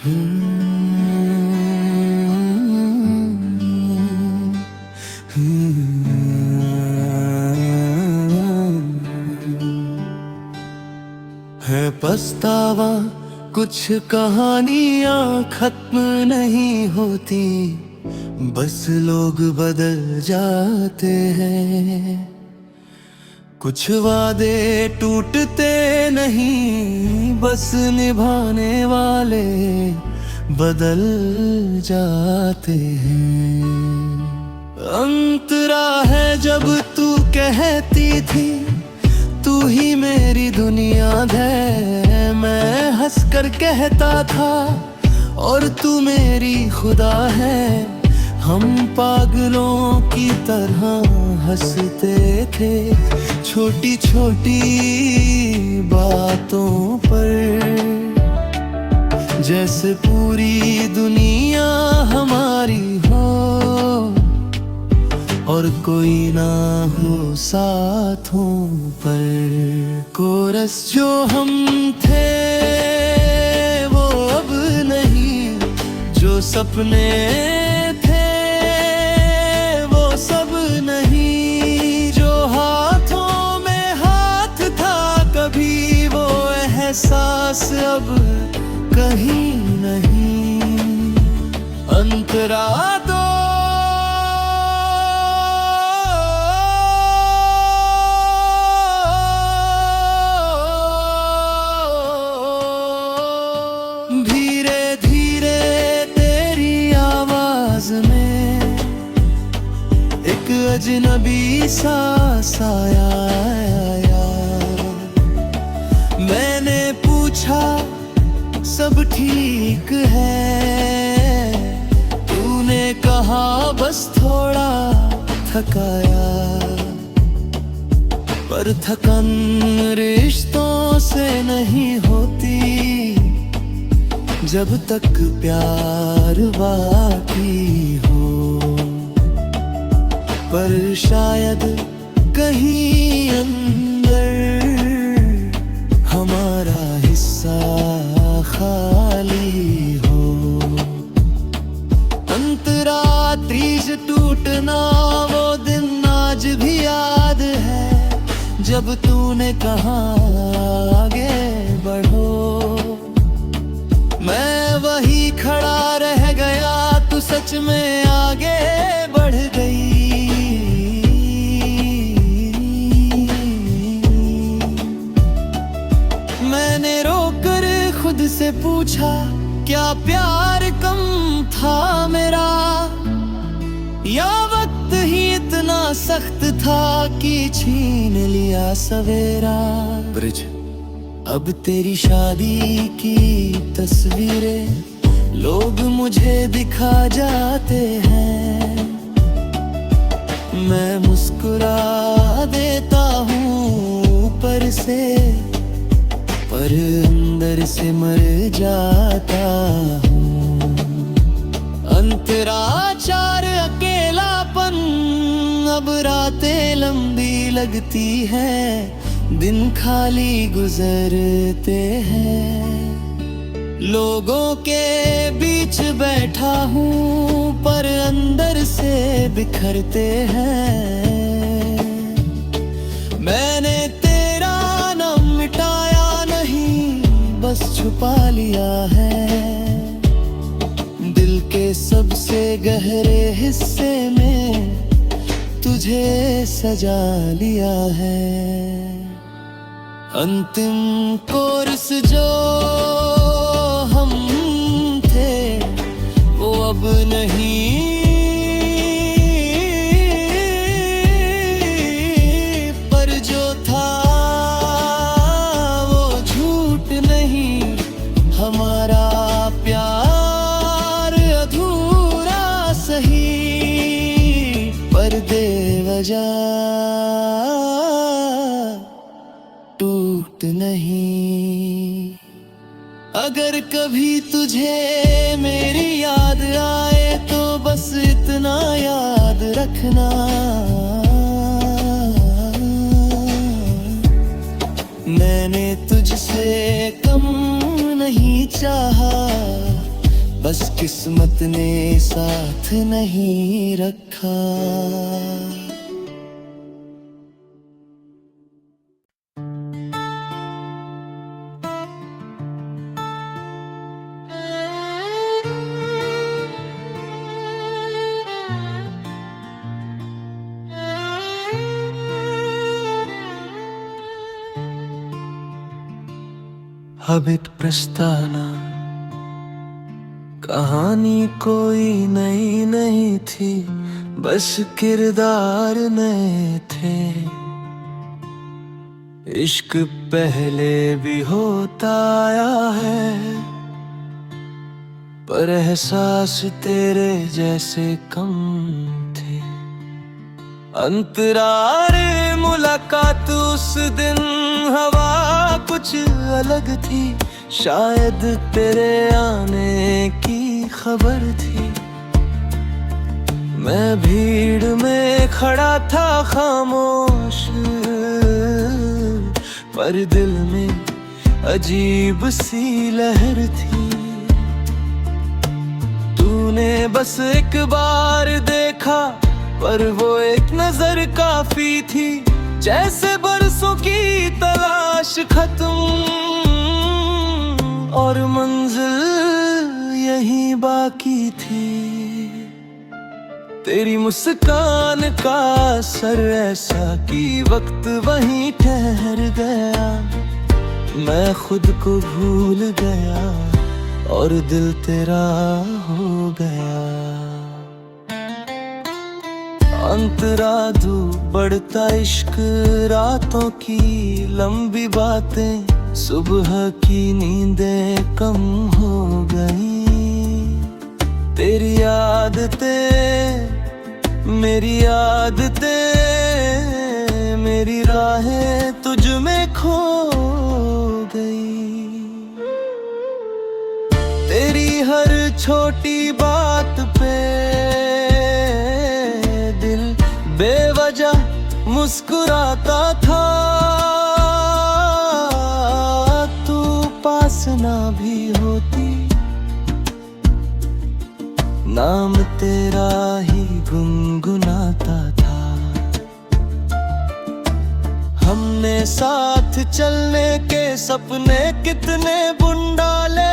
है पछतावा, कुछ कहानियां खत्म नहीं होती, बस लोग बदल जाते हैं। कुछ वादे टूटते नहीं, बस निभाने वाले बदल जाते हैं। अंतरा है जब तू कहती थी तू ही मेरी दुनिया है, मैं हंसकर कहता था और तू मेरी खुदा है। हम पागलों की तरह हंसते थे छोटी छोटी बातों पर, जैसे पूरी दुनिया हमारी हो और कोई ना हो साथों पर। कोरस जो हम थे वो अब नहीं, जो सपने थे वो सब नहीं, जो हाथों में हाथ था कभी वो एहसास अब कहीं नहीं। अंतरा दो धीरे धीरे तेरी आवाज में एक अजनबी सा साया आया। मैंने पूछा सब ठीक है, तूने कहा बस थोड़ा थकाया। पर थकन रिश्तों से नहीं होती जब तक प्यार बाकी हो। पर शायद कहीं अंदर हमारा हिस्सा खाली हो। अंतरा तीज टूटना वो दिन आज भी याद है, जब तूने कहा आगे बढ़ो। मैं वही खड़ा रह गया, तू सच में आगे बढ़ गई। मैंने रोकर खुद से पूछा क्या प्यार कम था मेरा, या वक्त ही इतना सख्त था कि छीन लिया सवेरा। ब्रिज अब तेरी शादी की तस्वीरें लोग मुझे दिखा जाते हैं। मैं मुस्कुरा देता हूँ ऊपर से, पर अंदर से मर जाता हूँ। अंतराचार अकेलापन, अब रातें लंबी लगती है, दिन खाली गुजरते हैं। लोगों के बीच बैठा हूँ पर अंदर से बिखरते हैं। मैंने तेरा नाम मिटाया नहीं, बस छुपा लिया है। दिल के सबसे गहरे हिस्से में तुझे सजा लिया है। अंतिम कोर्स जो हम थे वो अब नहीं, पर जो था वो झूठ नहीं। हमारा प्यार अधूरा सही, पर बेवजह टूट नहीं। अगर कभी तुझे मेरी याद आए तो बस इतना याद रखना, मैंने तुझसे कम नहीं चाहा, बस किस्मत ने साथ नहीं रखा। अब एक प्रस्तावना, कहानी कोई नई नहीं थी, बस किरदार नए थे। इश्क पहले भी होता आया है, पर एहसास तेरे जैसे कम थे। अंतरारे मुलाकात उस दिन, हवा कुछ अलग थी, शायद तेरे आने की खबर थी। मैं भीड़ में खड़ा था खामोश, पर दिल में अजीब सी लहर थी। तूने बस एक बार देखा, पर वो एक नजर काफी थी। जैसे बरसों की तलाश खत्म, और मंजिल यही बाकी थी। तेरी मुस्कान का असर ऐसा कि वक्त वहीं ठहर गया। मैं खुद को भूल गया, और दिल तेरा हो गया। अंतराधु बढ़ता इश्क, रातों की लंबी बातें, सुबह की नींदें कम हो गई। तेरी आदतें, मेरी आदतें, मेरी राहें तुझ में खो गई। तेरी हर छोटी बात पे बेवजह मुस्कुराता था। तू पास ना भी होती, नाम तेरा ही गुनगुनाता था। हमने साथ चलने के सपने कितने बुन डाले।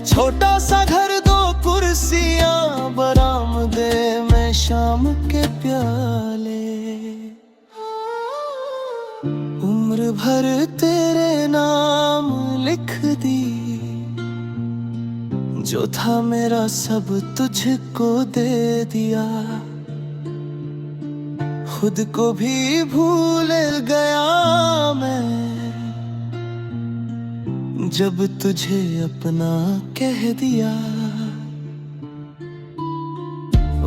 छोटा सा घर, दो कुर्सियां, बरामदे में शाम के प्याले। उम्र भर तेरे नाम लिख दी, जो था मेरा सब तुझको दे दिया। खुद को भी भूल गया मैं, जब तुझे अपना कह दिया।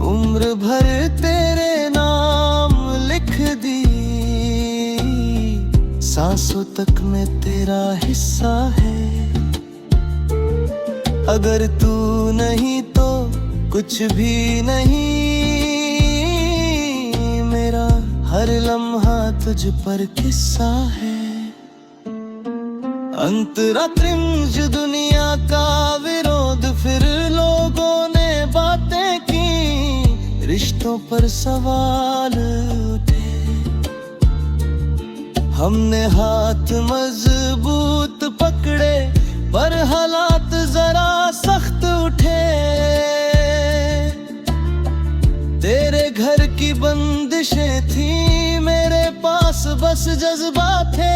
उम्र भर तेरे नाम लिख दी, सांसों तक में तेरा हिस्सा है। अगर तू नहीं तो कुछ भी नहीं, मेरा हर लम्हा तुझ पर किस्सा है। अंतरात्रिंज दुनिया का विरोध, फिर लोगों ने बातें की। रिश्तों पर सवाल उठे, हमने हाथ मजबूत पकड़े, पर हालात जरा सख्त उठे। तेरे घर की बंदिशें थी, मेरे पास बस जज्बात थे।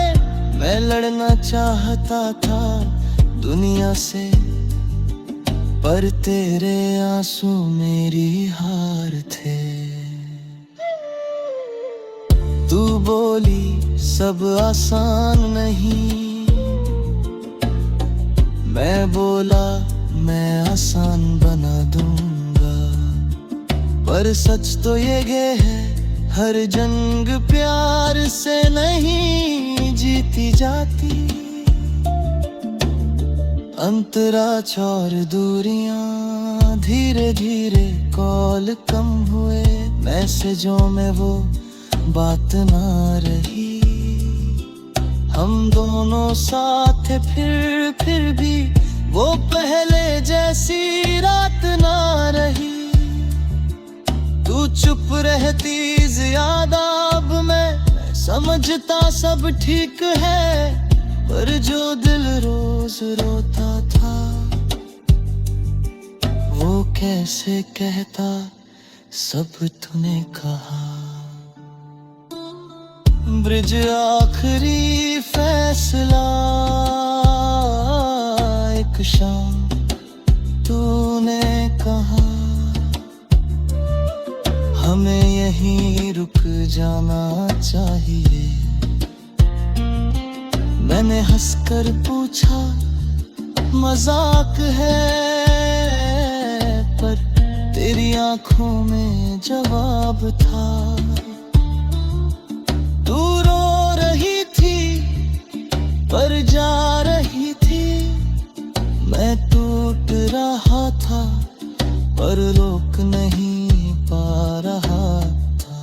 मैं लड़ना चाहता था दुनिया से, पर तेरे आंसू मेरी हार थे। तू बोली सब आसान नहीं, मैं बोला मैं आसान बना दूंगा। पर सच तो ये है, हर जंग प्यार से नहीं जीती जाती। अंतराज और दूरियां, धीरे धीरे कॉल कम हुए, मैसेजों में वो बात ना रही। हम दोनों साथ फिर भी वो पहले जैसी रात ना रही। तू चुप रहती ज्यादा, अब मैं समझता सब ठीक है। पर जो दिल रोज रोता था, वो कैसे कहता सब तूने कहा। ब्रिज आखिरी फैसला, एक शाम तूने कहा हमें यहीं रुक जाना चाहिए। मैंने हंसकर पूछा मजाक है, पर तेरी आंखों में जवाब था। तू रो रही थी पर जा रही थी, मैं टूट रहा था पर रोक नहीं पा रहा था।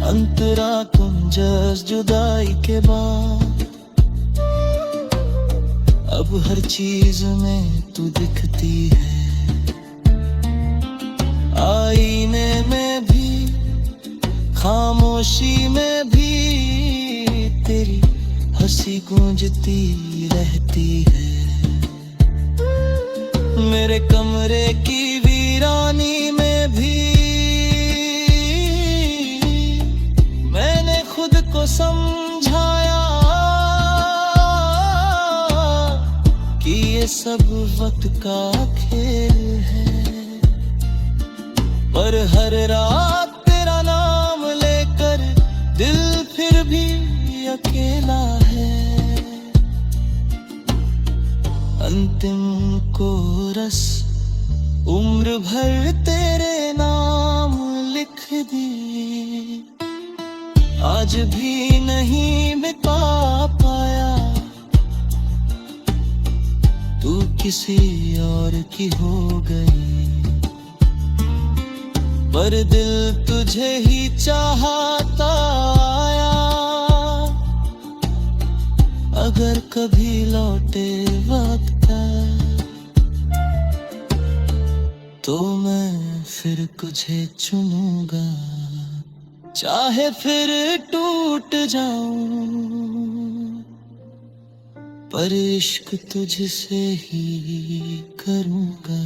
अंतरा कुंजस जुदाई के बाद, अब हर चीज में तू दिखती है। आईने में भी, खामोशी में भी तेरी हंसी गूंजती रहती है। मेरे कमरे की वीरानी में भी मैंने खुद को समझाया कि ये सब वक्त का खेल है। पर हर रात तेरा नाम लेकर दिल फिर भी अकेला है। अंतिम कोरस उम्र भर तेरे नाम लिख दी, आज भी नहीं मिटा पाया। तू किसी और की हो गई, पर दिल तुझे ही चाहता आया। अगर कभी लौटे वक्त तो मैं फिर तुझे चुनूंगा, चाहे फिर टूट जाऊं, पर इश्क तुझसे ही करूंगा।